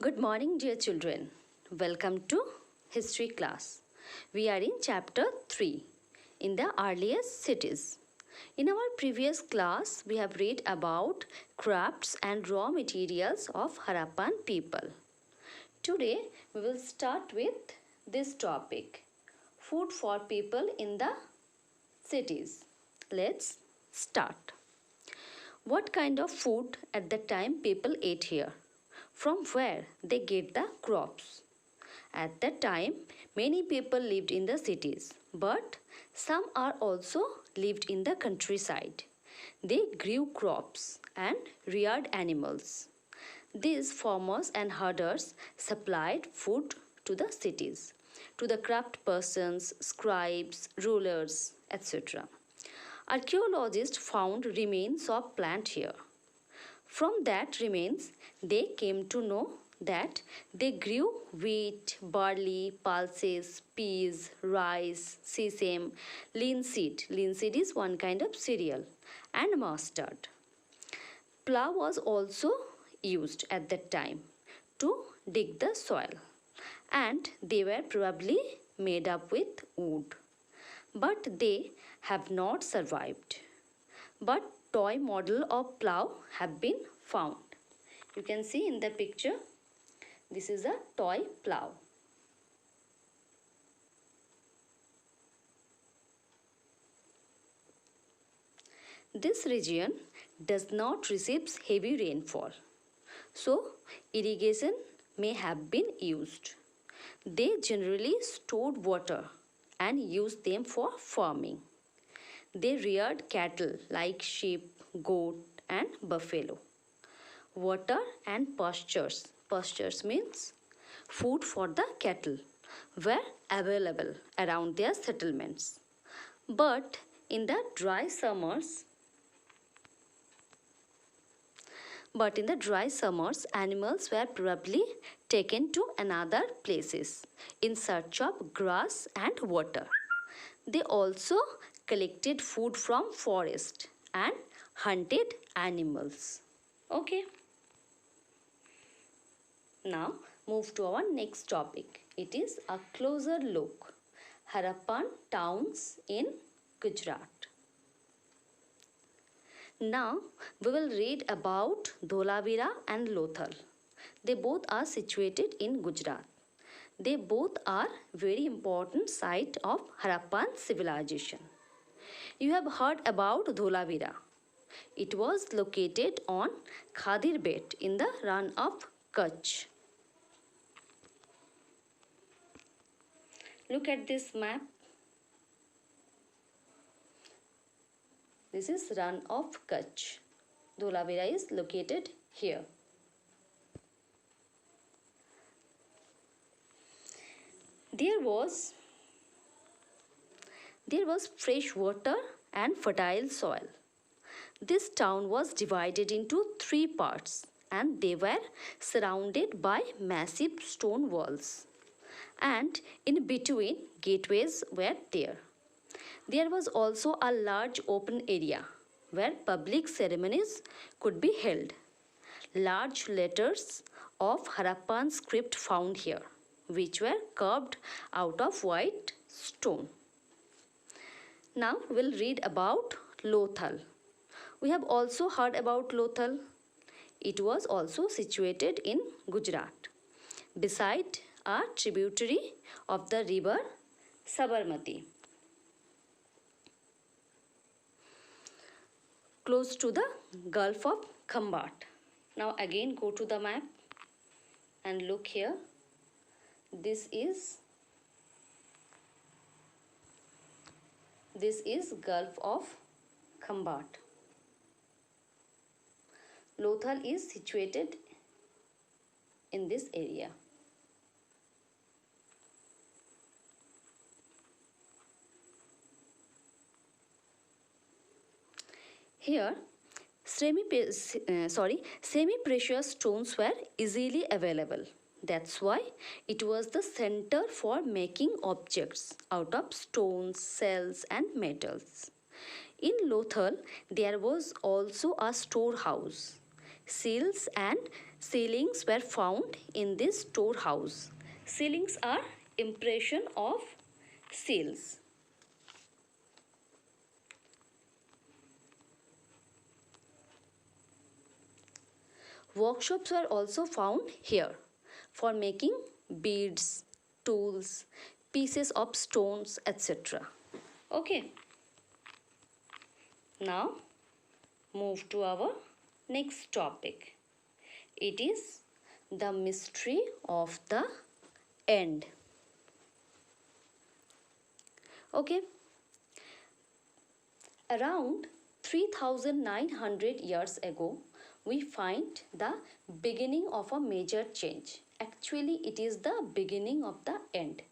Good morning, dear children. Welcome to History class. We are in chapter 3 in the earliest cities. In our previous class, we have read about crafts and raw materials of Harappan people. Today, we will start with this topic food for people in the cities. Let's start. What kind of food at the time people ate here? From where they get the crops? At that time, many people lived in the cities, but some are also lived in the countryside. They grew crops and reared animals. These farmers and herders supplied food to the cities, to the craft persons, scribes, rulers, etc. Archaeologists found remains of plant here. From that remains, they came to know that they grew wheat, barley, pulses, peas, rice, sesame, linseed. Linseed is one kind of cereal, and mustard. Plough was also used at that time to dig the soil, and they were probably made up with wood. But they have not survived. But toy model of plough have been found. You can see in the picture, this is a toy plough. This region does not receive heavy rainfall, so irrigation may have been used. They generally stored water and used them for farming. They reared cattle like sheep, goat, and buffalo. Water and pastures, pastures means food for the cattle, were available around their settlements. But in the dry summers, animals were probably taken to another places in search of grass and water. They also collected food from forest and hunted animals. Okay. Now move to our next topic. It is a closer look. Harappan towns in Gujarat. Now we will read about Dholavira and Lothal. They both are situated in Gujarat. They both are very important site of Harappan civilization. You have heard about Dholavira. It was located on Khadir Bet in the run of Kutch. Look at this map. This is run of Kutch. Dholavira is located here. There was fresh water and fertile soil. This town was divided into 3 parts and they were surrounded by massive stone walls. And in between, gateways were there. There was also a large open area where public ceremonies could be held. Large letters of Harappan script found here, which were carved out of white stone. Now we'll read about Lothal. We have also heard about Lothal. It was also situated in Gujarat, beside a tributary of the river Sabarmati, close to the Gulf of Khambat. Now again go to the map and look here. This is Gulf of Khambat. Lothal is situated in this area. Here, semi-precious stones were easily available. That's why it was the center for making objects out of stones, shells and metals. In Lothal, there was also a storehouse. Seals and ceilings were found in this storehouse. Ceilings are impression of seals. Workshops were also found here for making beads, tools, pieces of stones, etc. Okay. Now move to our next topic. It is the mystery of the end. Okay. Around 3900 years ago, we find the beginning of a major change. Actually, it is the beginning of the end.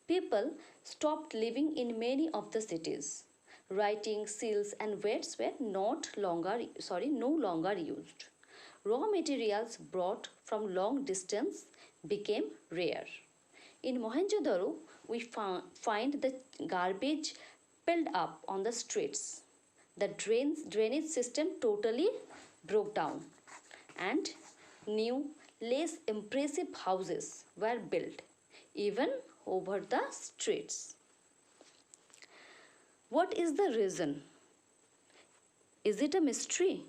People stopped living in many of the cities. Writing, seals and weights were no longer used. Raw materials brought from long distance became rare. In Mohenjo-daro, we find the garbage piled up on the streets. The drainage system totally broke down and new, less impressive houses were built, even over the streets. What is the reason? Is it a mystery?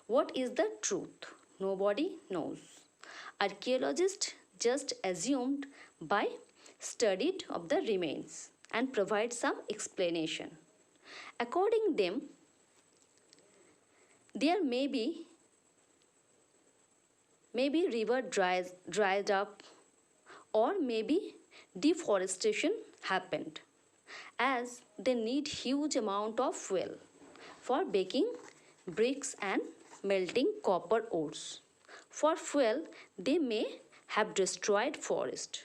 What is the truth? Nobody knows. Archaeologists just assumed by studied of the remains and provide some explanation. According them, there maybe river dried up, or maybe deforestation happened, as they need huge amount of fuel for baking bricks and melting copper ores. For fuel, they may have destroyed forest.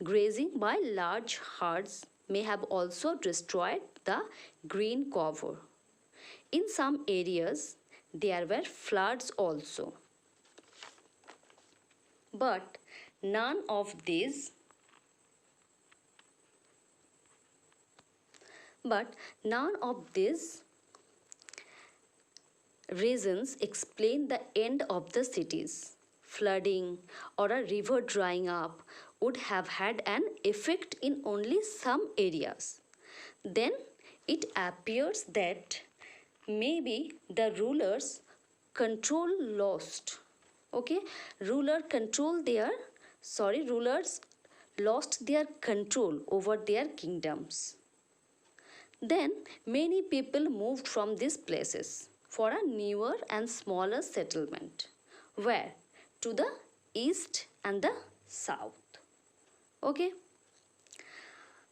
Grazing by large herds may have also destroyed the green cover. In some areas, there were floods also. But none of these reasons explain the end of the cities. Flooding or a river drying up would have had an effect in only some areas. Then it appears that maybe the rulers rulers lost their control over their kingdoms. Then many people moved from these places for a newer and smaller settlement. Where? To the east and the south. Okay.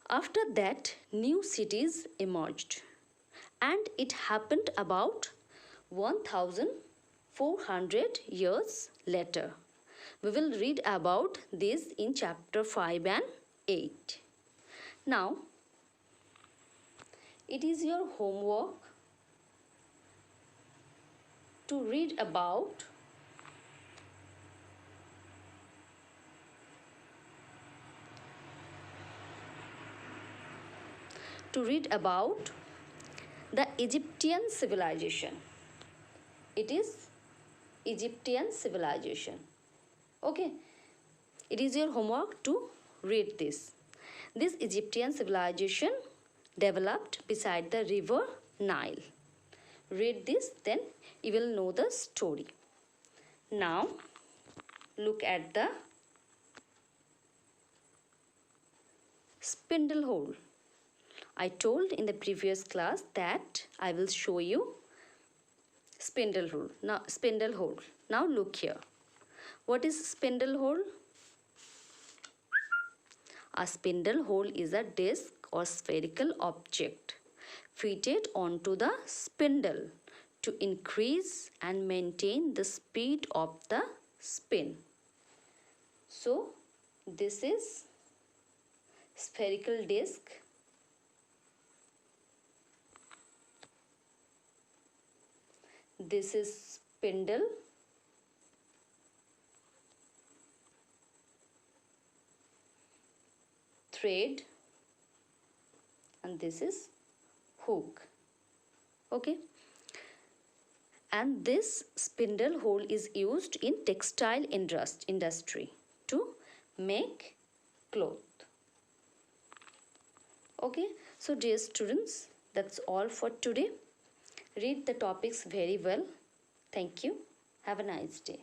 After that, new cities emerged, and it happened about 1400 years later. We will read about this in chapter 5 and 8. Now, it is your homework to read about the Egyptian civilization. It is Egyptian civilization. Okay. It is your homework to read this. This Egyptian civilization developed beside the river Nile. Read this, then you will know the story. Now, look at the spindle hole. I told in the previous class that I will show you spindle hole. Now look here. What is spindle hole? A spindle hole is a disc or spherical object fitted onto the spindle to increase and maintain the speed of the spin. So this is spherical disc. This is spindle. Thread, and this is hook. Okay. and this spindle whole is used in textile industry to make cloth. Okay, so dear students, that's all for today. Read the topics very well. Thank you. Have a nice day.